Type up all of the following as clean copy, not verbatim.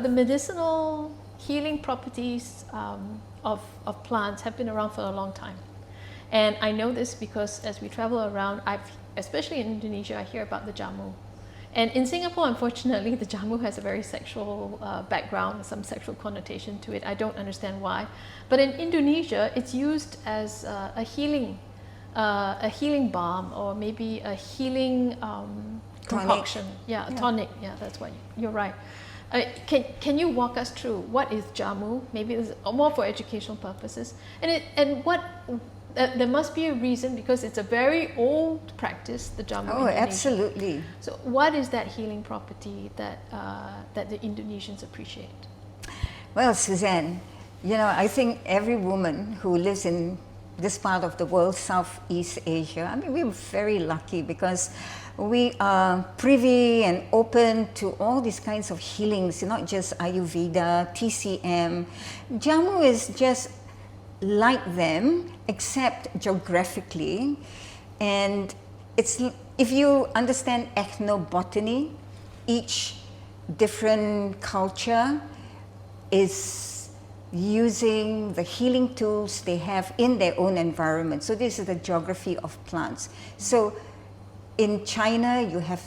The medicinal healing properties of plants have been around for a long time. And I know this because as we travel around, especially in Indonesia, I hear about the jamu. And in Singapore, unfortunately, the jamu has a very sexual background, some sexual connotation to it. I don't understand why. But in Indonesia, it's used as a healing balm, or maybe a healing concoction. Yeah, a tonic. Yeah, that's what you're right. Can you walk us through what is jamu? Maybe it's more for educational purposes. And what there must be a reason, because it's a very old practice, the jamu. Oh, absolutely. So, what is that healing property that that the Indonesians appreciate? Well, Suzanne, I think every woman who lives in this part of the world, Southeast Asia, I mean, we're very lucky because we are privy and open to all these kinds of healings, not just Ayurveda, TCM. Jamu is just like them, except geographically. And it's, if you understand ethnobotany, each different culture is using the healing tools they have in their own environment. So this is the geography of plants. So in China, you have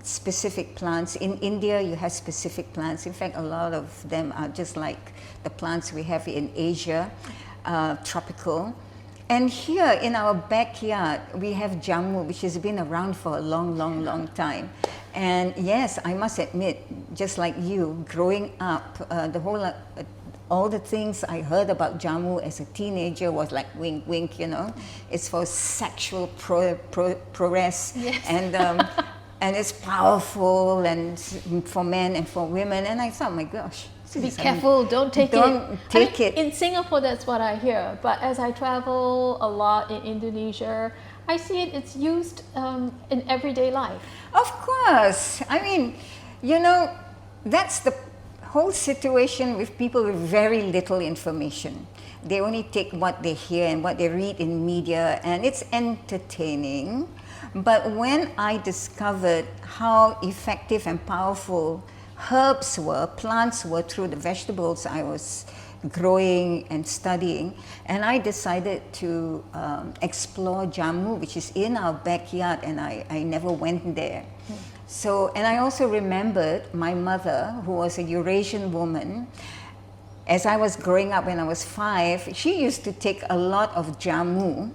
specific plants. In India, you have specific plants. In fact, a lot of them are just like the plants we have in Asia, tropical. And here in our backyard, we have jamu, which has been around for a long, long, long time. And yes, I must admit, just like you, growing up, all the things I heard about jamu as a teenager was like wink, wink, It's for sexual prowess. Yes. And it's powerful, and for men and for women. And I thought, my gosh. Be careful, don't take it. In Singapore, that's what I hear. But as I travel a lot in Indonesia, I see it's used in everyday life. Of course. I mean, that's the whole situation with people with very little information. They only take what they hear and what they read in media, and it's entertaining. But when I discovered how effective and powerful herbs were, plants were, through the vegetables I was growing and studying, and I decided to explore jamu, which is in our backyard, and I never went there. So, and I also remembered my mother, who was a Eurasian woman. As I was growing up, when I was 5, she used to take a lot of jamu,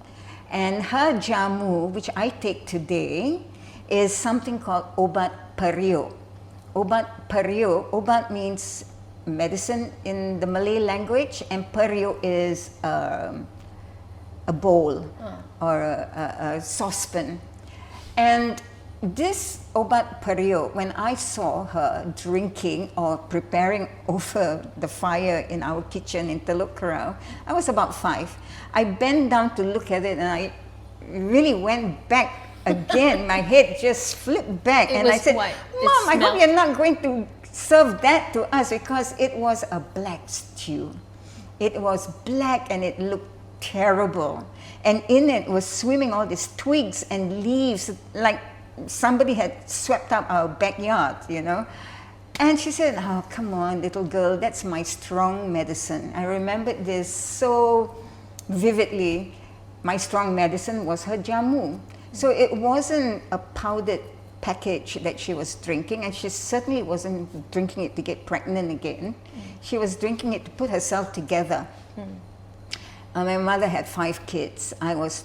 and her jamu, which I take today, is something called obat perio. Obat perio, obat means medicine in the Malay language, and perio is a bowl or a saucepan. And this obat perio, when I saw her drinking or preparing over the fire in our kitchen in Teluk Kurau, I was about 5. I bent down to look at it, and I really went back again. My head just flipped back, and I said, white. Mom, I hope you're not going to serve that to us, because it was a black stew. It was black and it looked terrible. And in it was swimming all these twigs and leaves, like somebody had swept up our backyard, And she said, oh, come on, little girl, that's my strong medicine. I remembered this so vividly. My strong medicine was her jamu. So it wasn't a powdered package that she was drinking, and she certainly wasn't drinking it to get pregnant again. She was drinking it to put herself together. My mother had 5 kids. I was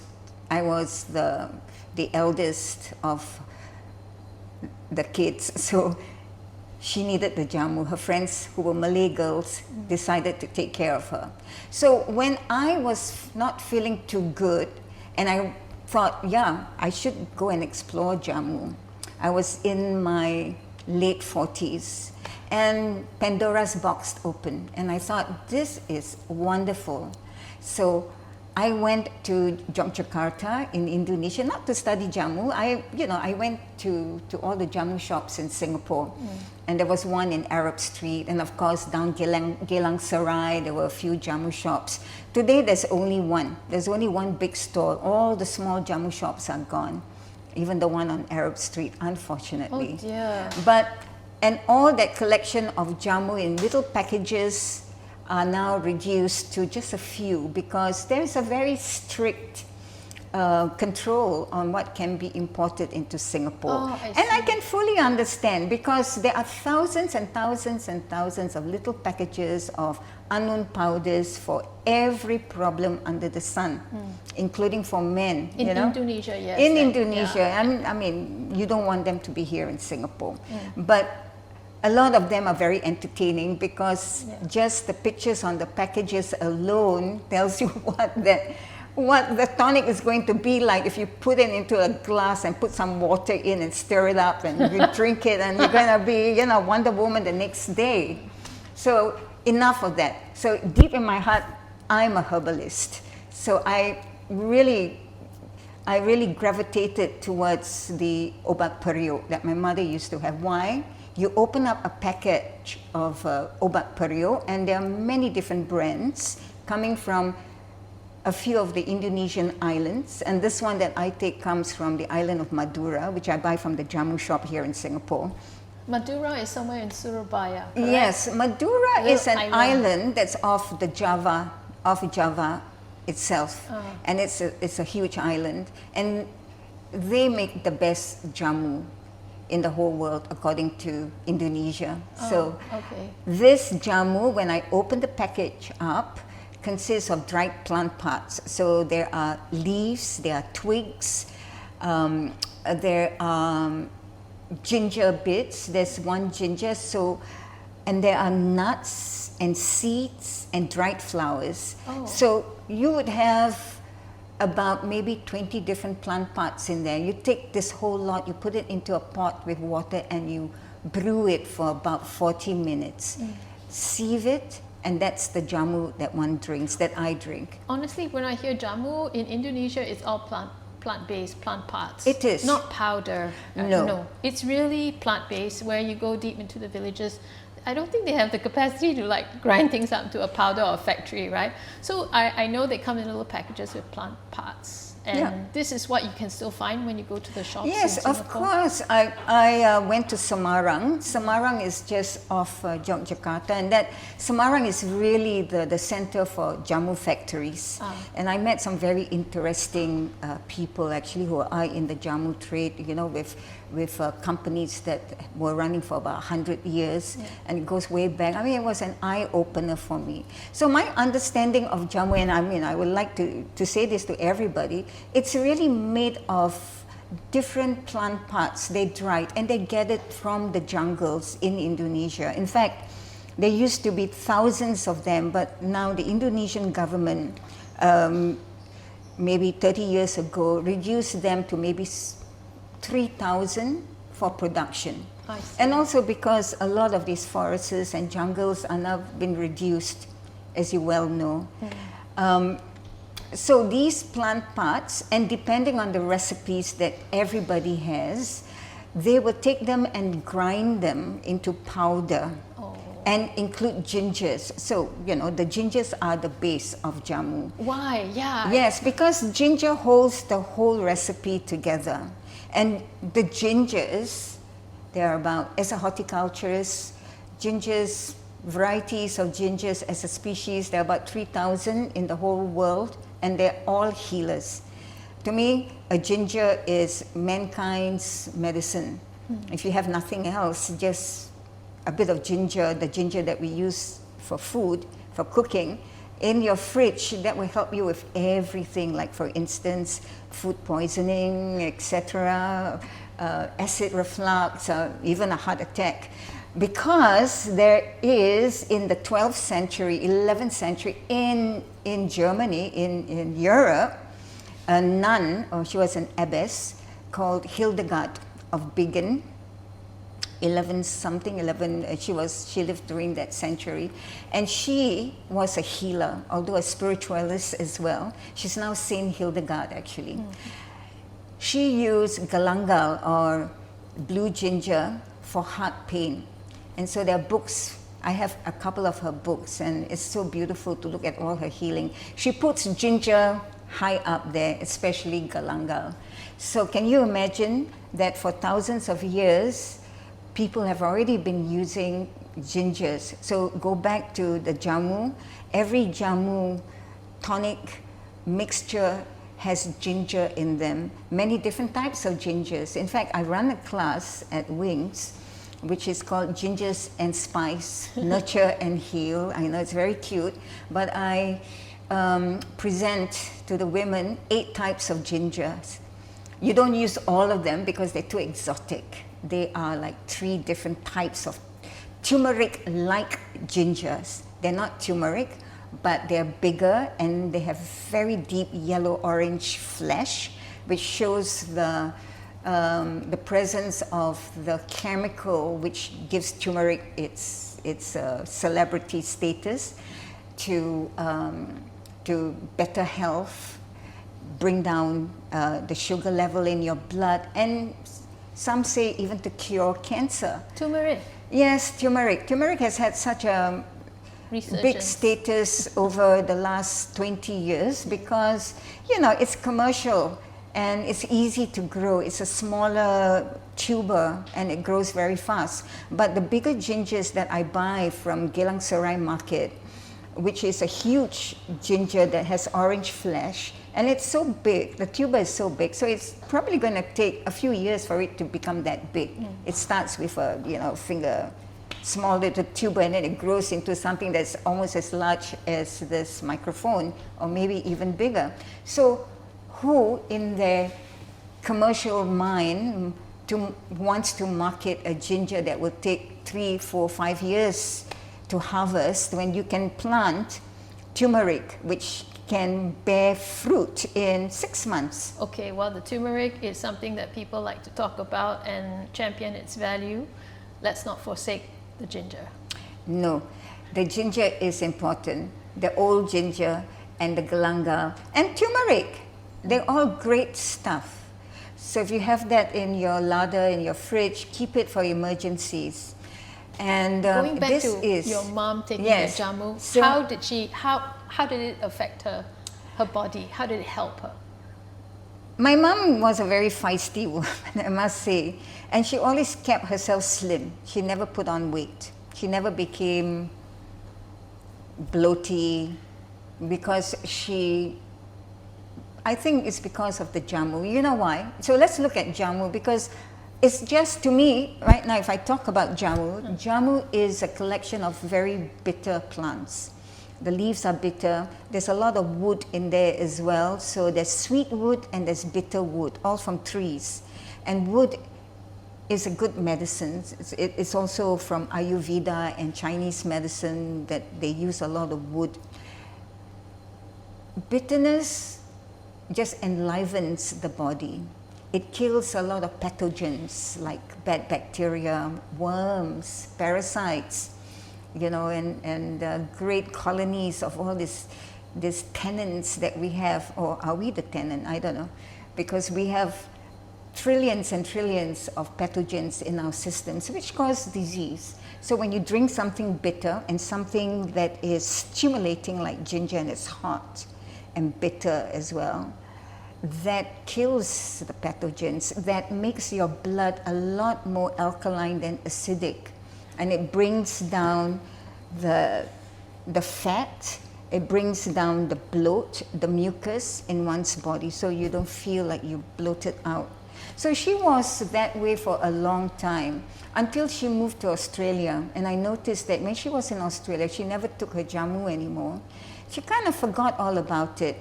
the eldest of the kids, so she needed the jamu. Her friends, who were Malay girls, decided to take care of her. So when I was not feeling too good, and I thought, yeah, I should go and explore jamu. I was in my late 40s, and Pandora's box opened, and I thought, this is wonderful. So I went to Yogyakarta in Indonesia, not to study jamu. I went to all the jamu shops in Singapore, and there was one in Arab Street, and of course down Geylang Serai there were a few jamu shops. Today there's only one. There's only one big store. All the small jamu shops are gone, even the one on Arab Street, unfortunately. Oh dear. But And all that collection of jamu in little packages are now reduced to just a few because there's a very strict control on what can be imported into Singapore. Oh, And I can fully understand because there are thousands and thousands and thousands of little packages of unknown powders for every problem under the sun, including for men. In you know? Indonesia, yes. In like, Indonesia, yeah. I mean, you don't want them to be here in Singapore. But a lot of them are very entertaining because just the pictures on the packages alone tells you what the tonic is going to be like if you put it into a glass and put some water in and stir it up and you drink it and you're going to be, you know, Wonder Woman the next day. So enough of that. So deep in my heart, I'm a herbalist. So I really gravitated towards the obat periuk that my mother used to have. Why? You open up a package of obat periuk and there are many different brands coming from a few of the Indonesian islands, and this one that I take comes from the island of Madura, which I buy from the jamu shop here in Singapore. Madura is somewhere in Surabaya, correct? Yes, Madura Little is an island. island that's off Java itself, and it's a huge island, and they make the best jamu in the whole world according to Indonesia. So Okay. this jamu, when I open the package up, consists of dried plant parts. So there are leaves, there are twigs, there are ginger bits. There's one ginger. So, and there are nuts and seeds and dried flowers. Oh. So you would have about maybe 20 different plant parts in there. You take this whole lot, you put it into a pot with water and you brew it for about 40 minutes. Sieve it, and that's the jamu that one drinks, that I drink. Honestly, when I hear jamu in Indonesia, it's all plant-based, plant parts. It is. Not powder. No. It's really plant-based where you go deep into the villages. I don't think they have the capacity to like grind things up to a powder or a factory, right? So I know they come in little packages with plant parts. And this is what you can still find when you go to the shops Yes, in Singapore. of course. I went to Semarang. Semarang is just off Yogyakarta, and that Semarang is really the center for jamu factories. And I met some very interesting people actually who are in the jamu trade, you know, with companies that were running for about 100 years, and it goes way back. I mean, it was an eye-opener for me. So my understanding of jamu, and I mean, I would like to say this to everybody, it's really made of different plant parts. They dried and they get it from the jungles in Indonesia. In fact, there used to be thousands of them, but now the Indonesian government, maybe 30 years ago, reduced them to maybe 3,000 for production. I see. And also because a lot of these forests and jungles are now been reduced, as you well know. So these plant parts, and depending on the recipes that everybody has, they will take them and grind them into powder and include gingers. So, you know, the gingers are the base of jamu. Why? Yeah. Yes, because ginger holds the whole recipe together. And the gingers, there are about, as a horticulturist, gingers, varieties of gingers as a species, there are about 3,000 in the whole world, and they're all healers. To me, a ginger is mankind's medicine. If you have nothing else, just a bit of ginger, the ginger that we use for food, for cooking, in your fridge, that will help you with everything, like for instance, food poisoning, etc., acid reflux, even a heart attack. Because there is, in the 12th century, 11th century, in Germany, in Europe, a nun, or she was an abbess, called Hildegard of Bingen, she lived during that century, and she was a healer, although a spiritualist as well. She's now Saint Hildegard, actually. She used galangal, or blue ginger, for heart pain. And so there are books, I have a couple of her books, and it's so beautiful to look at all her healing. She puts ginger high up there, especially galangal. So can you imagine that for thousands of years, people have already been using gingers. So go back to the jamu. Every jamu tonic mixture has ginger in them, many different types of gingers. In fact, I run a class at Wings, which is called Gingers and Spice, Nurture and Heal. I know it's very cute, but I present to the women 8 types of gingers. You don't use all of them because they're too exotic. They are like 3 different types of turmeric-like gingers. They're not turmeric, but they're bigger and they have very deep yellow-orange flesh, which shows the presence of the chemical which gives turmeric its celebrity status to better health, bring down the sugar level in your blood, and some say even to cure cancer. Turmeric. Yes, turmeric. Turmeric has had such a big status over the last 20 years because, you know, it's commercial and it's easy to grow. It's a smaller tuber and it grows very fast. But the bigger gingers that I buy from Geylang Serai market, which is a huge ginger that has orange flesh, and it's so big, the tuber is so big, so it's probably going to take a few years for it to become that big. It starts with a, you know, finger, small little tuber, and then it grows into something that's almost as large as this microphone, or maybe even bigger. So who in their commercial mind wants to market a ginger that will take 3, 4, 5 years to harvest when you can plant turmeric, which can bear fruit in 6 months? Okay, well, the turmeric is something that people like to talk about and champion its value. Let's not forsake the ginger. No, the ginger is important. The old ginger and the galanga and turmeric, they're all great stuff. So if you have that in your larder, in your fridge, keep it for emergencies. And going back this to is your mom taking yes. the jamu, So, how did it affect her body? How did it help her? my mom was a very feisty woman, I must say, and she always kept herself slim. She never put on weight. She never became bloaty because I think it's because of the jamu. You know why? So let's look at jamu, because it's just, to me, right now, if I talk about jamu, jamu is a collection of very bitter plants. The leaves are bitter. There's a lot of wood in there as well. So there's sweet wood and there's bitter wood, all from trees. And wood is a good medicine. It's also from Ayurveda and Chinese medicine that they use a lot of wood. Bitterness just enlivens the body. It kills a lot of pathogens like bad bacteria, worms, parasites, you know, and great colonies of all these tenants that we have. Or are we the tenant? I don't know. Because we have trillions and trillions of pathogens in our systems which cause disease. So when you drink something bitter and something that is stimulating like ginger, and it's hot and bitter as well, that kills the pathogens, that makes your blood a lot more alkaline than acidic, and it brings down the fat, it brings down the bloat, the mucus in one's body, so you don't feel like you bloated out. So she was that way for a long time until she moved to Australia, and I noticed that when she was in Australia, she never took her jamu anymore. She kind of forgot all about it.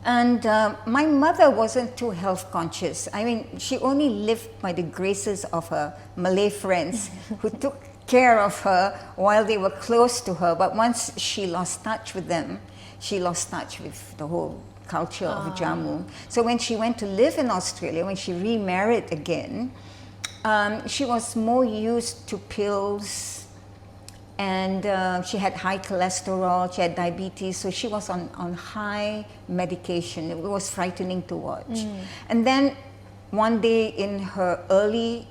And my mother wasn't too health conscious. I mean, she only lived by the graces of her Malay friends who took care of her while they were close to her. But once she lost touch with them, she lost touch with the whole culture of jamu. So when she went to live in Australia, when she remarried again, she was more used to pills, and she had high cholesterol, she had diabetes, so she was on high medication. It was frightening to watch. And then one day in her early,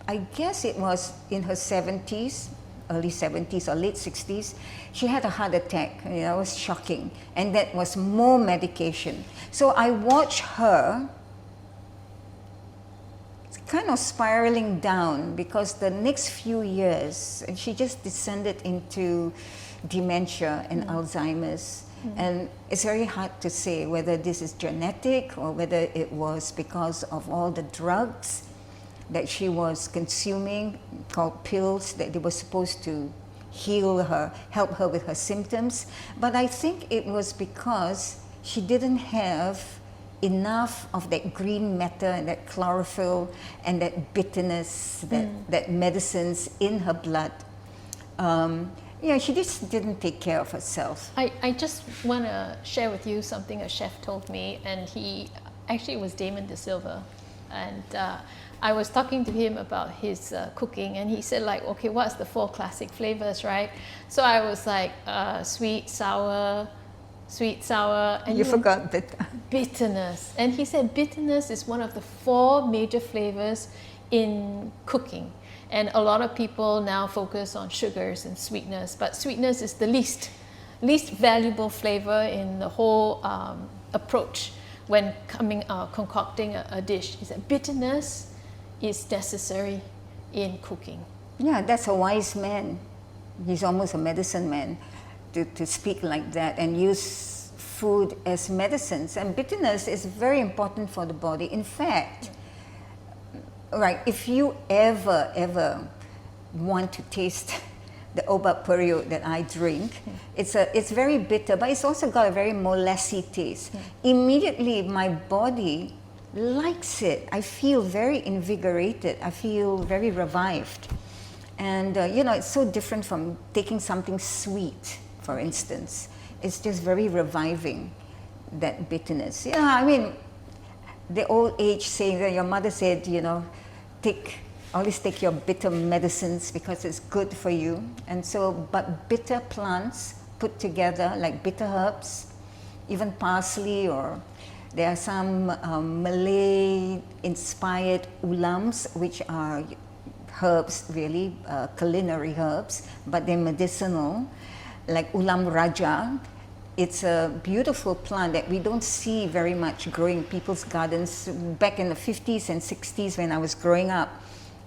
I guess it was in her 70s, early 70s or late 60s, she had a heart attack. You know, it was shocking. And that was more medication. So I watched her kind of spiraling down because the next few years, she just descended into dementia and Alzheimer's. And it's very hard to say whether this is genetic or whether it was because of all the drugs that she was consuming, called pills, that they were supposed to heal her, help her with her symptoms. But I think it was because she didn't have enough of that green matter and that chlorophyll and that bitterness, that medicines in her blood. Yeah, she just didn't take care of herself. I just want to share with you something a chef told me, and he actually was Damon De Silva, and I was talking to him about his cooking, and he said like, okay, what's the 4 classic flavors, right? So I was like sweet, sour, and You forgot bitter. bitterness. And he said bitterness is one of the 4 major flavors in cooking. And a lot of people now focus on sugars and sweetness, but sweetness is the least valuable flavor in the whole approach when concocting a dish. He said bitterness is necessary in cooking. Yeah, that's a wise man. He's almost a medicine man to speak like that and use food as medicines. And bitterness is very important for the body. In fact, right, if you ever want to taste the obat period that I drink, it's very bitter, but it's also got a very molasses taste. Immediately my body likes it. I feel very invigorated. I feel very revived. And you know, it's so different from taking something sweet, for instance. It's just very reviving, that bitterness. Yeah, I mean, the old age saying that your mother said, you know, always take your bitter medicines because it's good for you. And so, but bitter plants put together, like bitter herbs, even parsley, or there are some Malay-inspired ulams, which are herbs, really, culinary herbs, but they're medicinal, like ulam raja. It's a beautiful plant that we don't see very much growing in people's gardens. Back in the 50s and 60s when I was growing up,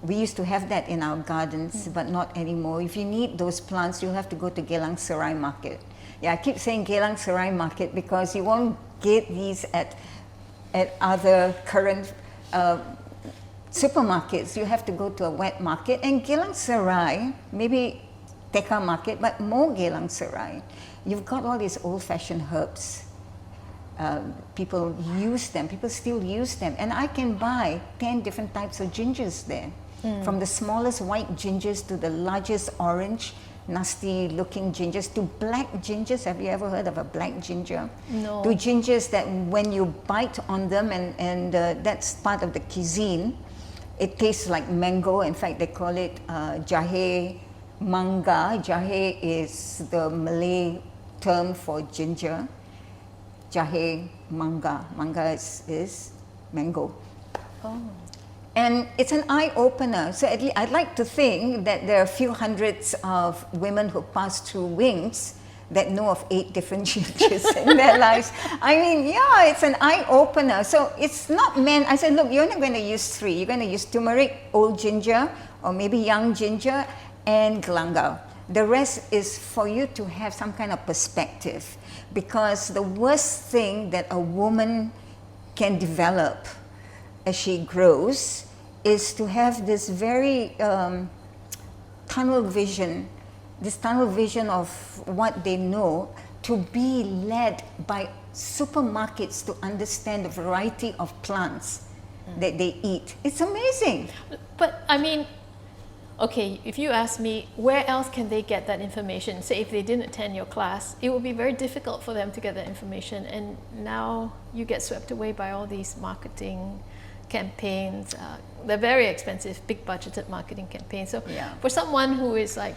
we used to have that in our gardens, but not anymore. If you need those plants, you'll have to go to Geylang Serai Market. Yeah, I keep saying Geylang Serai Market because you won't get these at other current supermarkets. You have to go to a wet market. And Geylang Serai, maybe Tekka Market, but more Geylang Serai, you've got all these old-fashioned herbs. People use them, people still use them. And I can buy 10 different types of gingers there. From the smallest white gingers to the largest orange, nasty-looking gingers, to black gingers. Have you ever heard of a black ginger? No. To gingers that when you bite on them, and that's part of the cuisine, it tastes like mango. In fact, they call it jahe manga. Jahe is the Malay term for ginger. Jahe manga. Manga is mango. Oh. And it's an eye-opener. So I'd like to think that there are a few hundreds of women who pass through Wings that know of 8 different gingers in their lives. I mean, yeah, it's an eye-opener. So it's not meant, I said, look, you're not going to use 3. You're going to use turmeric, old ginger, or maybe young ginger, and galangal. The rest is for you to have some kind of perspective, because the worst thing that a woman can develop as she grows is to have this very tunnel vision of what they know, to be led by supermarkets to understand the variety of plants that they eat. It's amazing. But I mean, okay, if you ask me, where else can they get that information? Say if they didn't attend your class, it would be very difficult for them to get that information. And now you get swept away by all these marketing campaigns. They're very expensive, big budgeted marketing campaigns. So for someone who is like,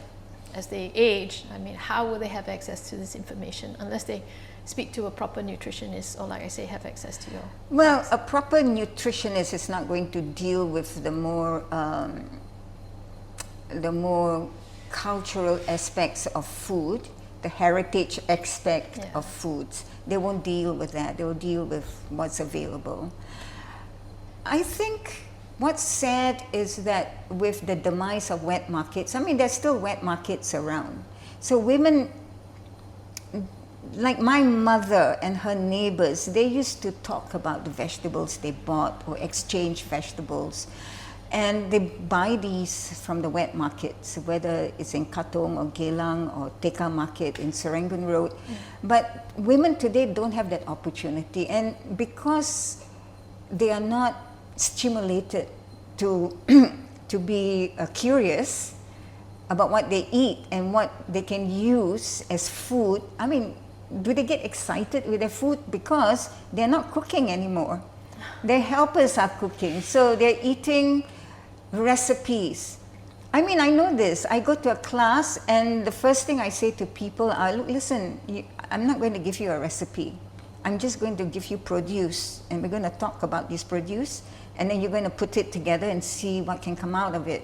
as they age, I mean, how will they have access to this information unless they speak to a proper nutritionist, or like I say, have access to your Well, class? a proper nutritionist is not going to deal with the more cultural aspects of food, the heritage aspect of foods. They won't deal with that. They will deal with what's available. I think what's sad is that with the demise of wet markets, I mean, there's still wet markets around. So women, like my mother and her neighbors, they used to talk about the vegetables they bought or exchange vegetables. And they buy these from the wet markets, whether it's in Katong or Geylang or Tekka Market in Serangoon Road. But women today don't have that opportunity. And because they are not stimulated to, to be curious about what they eat and what they can use as food, I mean, do they get excited with their food? Because they're not cooking anymore. Their helpers are cooking. So they're eating recipes. I mean, I know this. I go to a class and the first thing I say to people are, look, listen, I'm not going to give you a recipe. I'm just going to give you produce, and we're going to talk about this produce, and then you're going to put it together and see what can come out of it.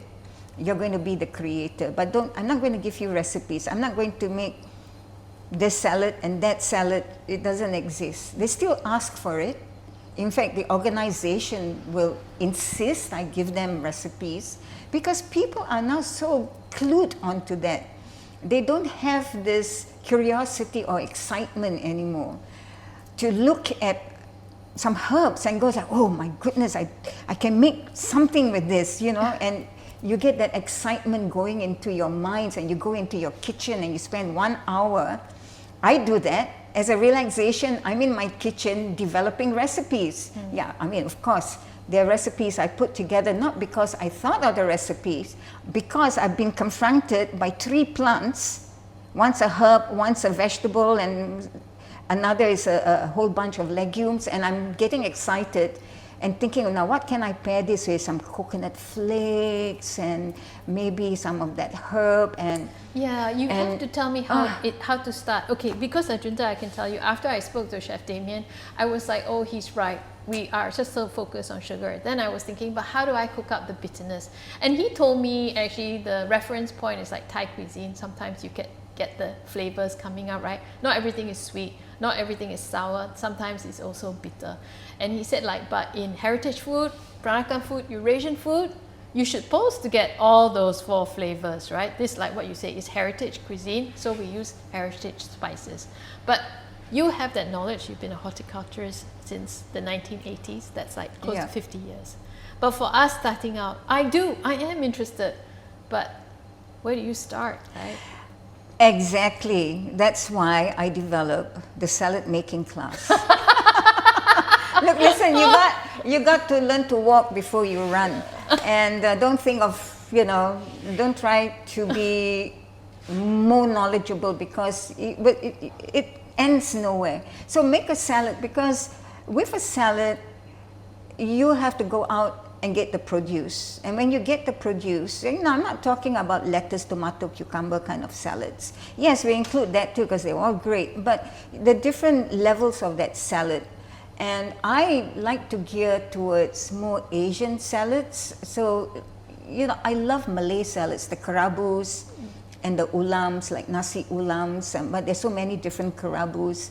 You're going to be the creator. But I'm not going to give you recipes. I'm not going to make this salad and that salad. It doesn't exist. They still ask for it. In fact, the organization will insist I give them recipes because people are now so glued onto that. They don't have this curiosity or excitement anymore to look at some herbs and go like, oh my goodness, I can make something with this, you know, and you get that excitement going into your minds and you go into your kitchen and you spend 1 hour. I do that. As a relaxation, I'm in my kitchen developing recipes. Yeah, I mean, of course, there are recipes I put together not because I thought of the recipes, because I've been confronted by 3 plants, once a herb, once a vegetable, and another is a whole bunch of legumes, and I'm getting excited and thinking, now what can I pair this with? Some coconut flakes and maybe some of that herb and... Yeah, you have to tell me how to start. Okay, because Ajuntha, I can tell you, after I spoke to Chef Damien, I was like, oh, he's right. We are just so focused on sugar. Then I was thinking, but how do I cook up the bitterness? And he told me, actually, the reference point is like Thai cuisine. Sometimes you get the flavors coming out, right? Not everything is sweet. Not everything is sour. Sometimes it's also bitter. And he said, like, but in heritage food, Peranakan food, Eurasian food, you're supposed to get all those 4 flavors, right? This, like what you say, is heritage cuisine, so we use heritage spices. But you have that knowledge. You've been a horticulturist since the 1980s. That's like close to 50 years. But for us starting out, I am interested. But where do you start, right? Exactly. That's why I developed the salad making class. Look, listen, you got to learn to walk before you run. And don't think of, don't try to be more knowledgeable because it ends nowhere. So make a salad, because with a salad, you have to go out and get the produce. And when you get the produce, I'm not talking about lettuce, tomato, cucumber kind of salads. Yes, we include that too because they're all great, but the different levels of that salad. And I like to gear towards more Asian salads. So, I love Malay salads, the karabus and the ulams, like nasi ulams, but there's so many different karabus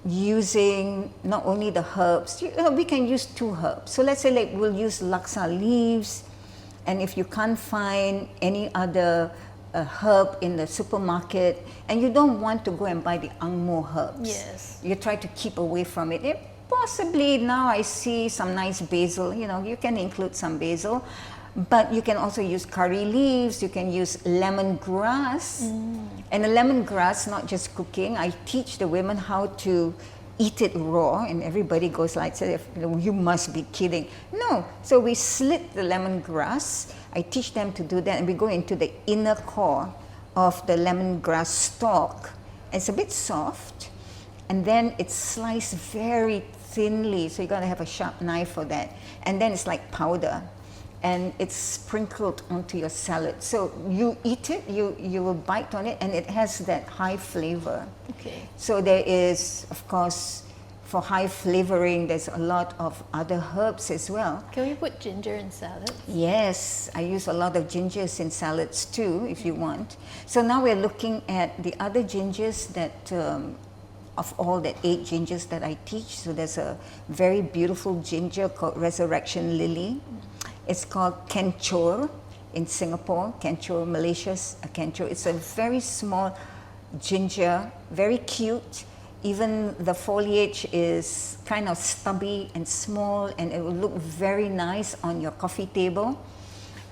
using not only the herbs. We can use 2 herbs. So let's say like we'll use laksa leaves, and if you can't find any other herb in the supermarket, and you don't want to go and buy the Angmo herbs. Yes. You try to keep away from it. Possibly now I see some nice basil, you can include some basil, but you can also use curry leaves, you can use lemongrass. And the lemongrass, not just cooking, I teach the women how to eat it raw, and everybody goes like, you must be kidding. No, so we slit the lemongrass. I teach them to do that, and we go into the inner core of the lemongrass stalk. It's a bit soft, and then it's sliced very thinly, so you got to have a sharp knife for that. And then it's like powder, and it's sprinkled onto your salad. So you eat it, you will bite on it, and it has that high flavor. Okay. So there is, of course, for high flavoring, there's a lot of other herbs as well. Can we put ginger in salads? Yes, I use a lot of gingers in salads too, if you want. So now we're looking at the other gingers that, of all that 8 gingers that I teach. So there's a very beautiful ginger called Resurrection Lily. It's called kencur in Singapore, kencur, Malaysia's a kencur. It's a very small ginger, very cute. Even the foliage is kind of stubby and small, and it will look very nice on your coffee table.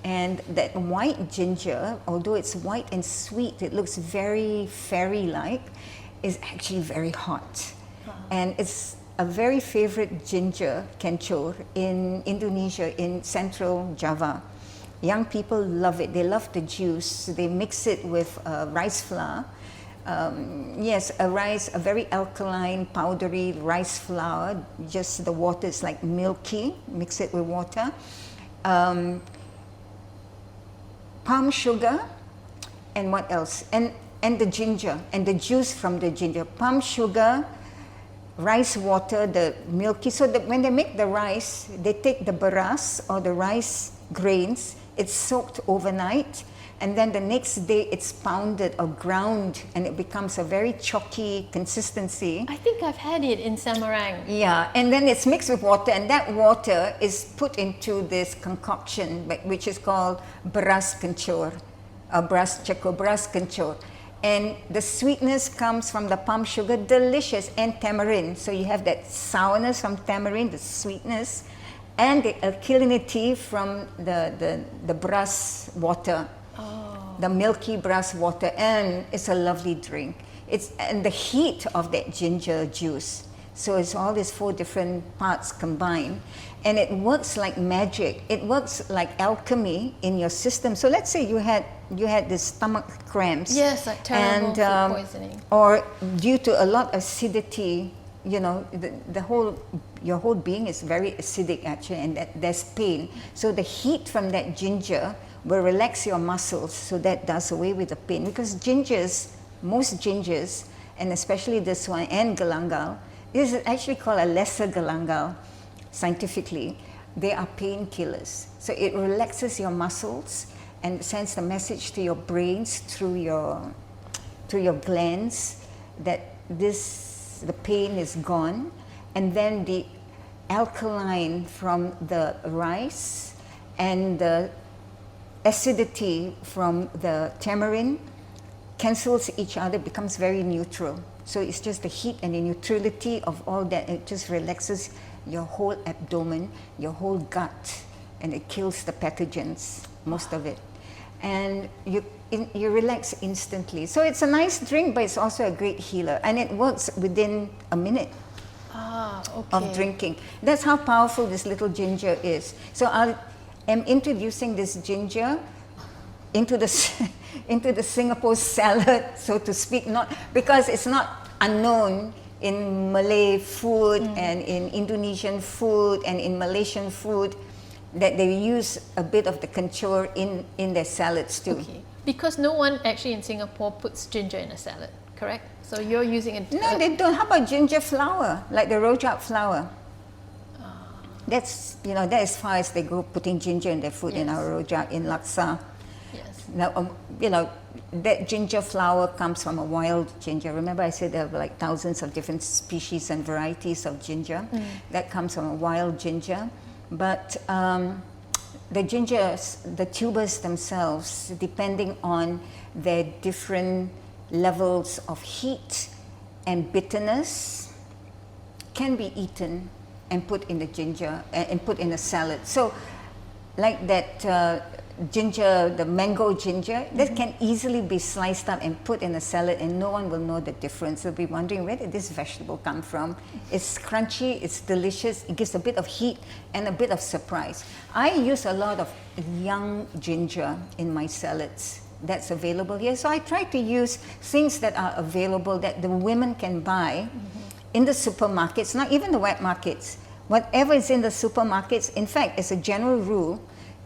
And that white ginger, although it's white and sweet, it looks very fairy-like, is actually very hot. And it's a very favorite ginger, kencur, in Indonesia, in central Java. Young people love it. They love the juice. They mix it with rice flour. Yes, a very alkaline, powdery rice flour. Just the water is like milky. Mix it with water. Palm sugar, and what else? And the ginger, and the juice from the ginger. Palm sugar, rice water, the milky. So that when they make the rice, they take the beras or the rice grains. It's soaked overnight. And then the next day it's pounded or ground, and it becomes a very chalky consistency. I think I've had it in Samarang. Yeah, and then it's mixed with water, and that water is put into this concoction, which is called beras kencur, beras kencur. And the sweetness comes from the palm sugar, delicious, and tamarind. So you have that sourness from tamarind, the sweetness, and the alkalinity from the beras water. The milky beras water, and it's a lovely drink. And the heat of that ginger juice. So it's all these 4 different parts combined, and it works like magic. It works like alchemy in your system. So let's say you had this stomach cramps. Yes, like terrible food poisoning. Or due to a lot of acidity, you know, your whole being is very acidic actually, and there's pain. So the heat from that ginger will relax your muscles, so that does away with the pain. Because most gingers, and especially this one, and galangal, this is actually called a lesser galangal, scientifically. They are painkillers. So it relaxes your muscles and sends the message to your brains through your glands that the pain is gone. And then the alkaline from the rice and the acidity from the tamarind cancels each other, becomes very neutral. So it's just the heat and the neutrality of all that. It just relaxes your whole abdomen, your whole gut, and it kills the pathogens, most of it. And you relax instantly. So it's a nice drink, but it's also a great healer. And it works within a minute of drinking. That's how powerful this little ginger is. So I'm introducing this ginger into the Singapore salad, so to speak, not because it's not unknown in Malay food and in Indonesian food and in Malaysian food that they use a bit of the kencur in their salads too. Okay. Because no one actually in Singapore puts ginger in a salad, correct? So you're using it. No, they don't. How about ginger flower, like the rojak flower? That's, that as far as they go, putting ginger in their food. In our rojak, in laksa. Yes. Now, that ginger flower comes from a wild ginger. Remember I said there are like thousands of different species and varieties of ginger. That comes from a wild ginger. But the gingers, the tubers themselves, depending on their different levels of heat and bitterness, can be eaten and put in the ginger and put in a salad. So like that ginger, the mango ginger, that can easily be sliced up and put in a salad, and no one will know the difference. They'll be wondering, where did this vegetable come from? It's crunchy, it's delicious, it gives a bit of heat and a bit of surprise. I use a lot of young ginger in my salads. That's available here. So I try to use things that are available that the women can buy in the supermarkets, not even the wet markets. Whatever is in the supermarkets, in fact, as a general rule,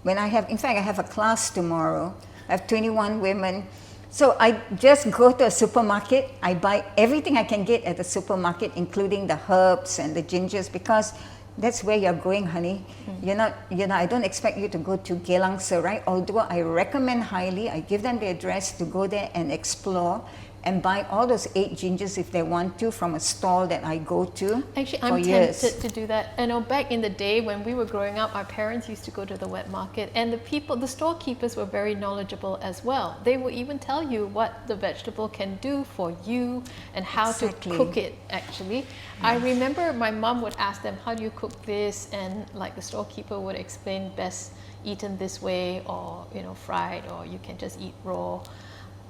I have a class tomorrow. I have 21 women. So I just go to a supermarket. I buy everything I can get at the supermarket, including the herbs and the gingers, because that's where you're going, honey. I don't expect you to go to Geylang Serai, although I recommend highly. I give them the address to go there and explore, and buy all those 8 gingers if they want to from a stall that I go to. Actually, for I'm years. tempted to do that. I know back in the day when we were growing up, our parents used to go to the wet market, and the storekeepers were very knowledgeable as well. They will even tell you what the vegetable can do for you and how Exactly. to cook it, actually. I remember my mom would ask them, how do you cook this? And like the storekeeper would explain, best eaten this way, or fried, or you can just eat raw.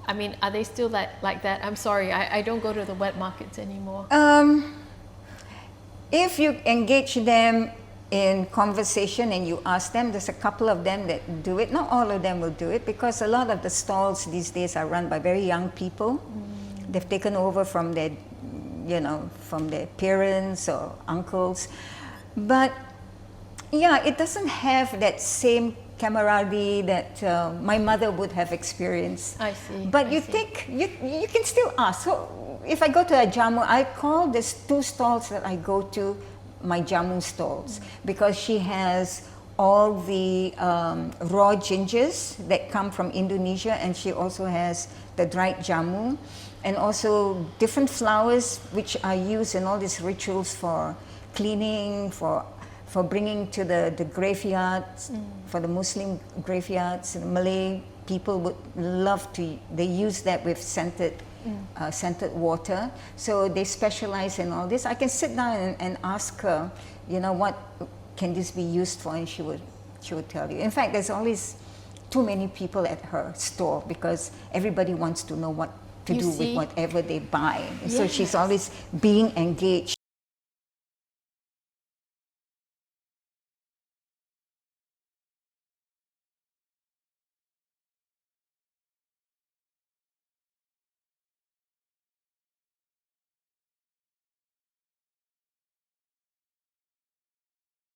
I mean, are they still like that? I'm sorry, I don't go to the wet markets anymore. If you engage them in conversation and you ask them, there's a couple of them that do it. Not all of them will do it, because a lot of the stalls these days are run by very young people. They've taken over from their, from their parents or uncles. But yeah, it doesn't have that same camaraderie that my mother would have experienced. I see. But I you see. think, you can still ask. So if I go to a jamu, I call these 2 stalls that I go to my jamu stalls, because she has all the raw gingers that come from Indonesia, and she also has the dried jamu, and also different flowers which are used in all these rituals for cleaning, for bringing to the graveyards, for the Muslim graveyards. The Malay people would love to, they use that with scented water. So they specialize in all this. I can sit down and ask her, what can this be used for? And she would tell you. In fact, there's always too many people at her store, because everybody wants to know what to do with whatever they buy. So she's always being engaged.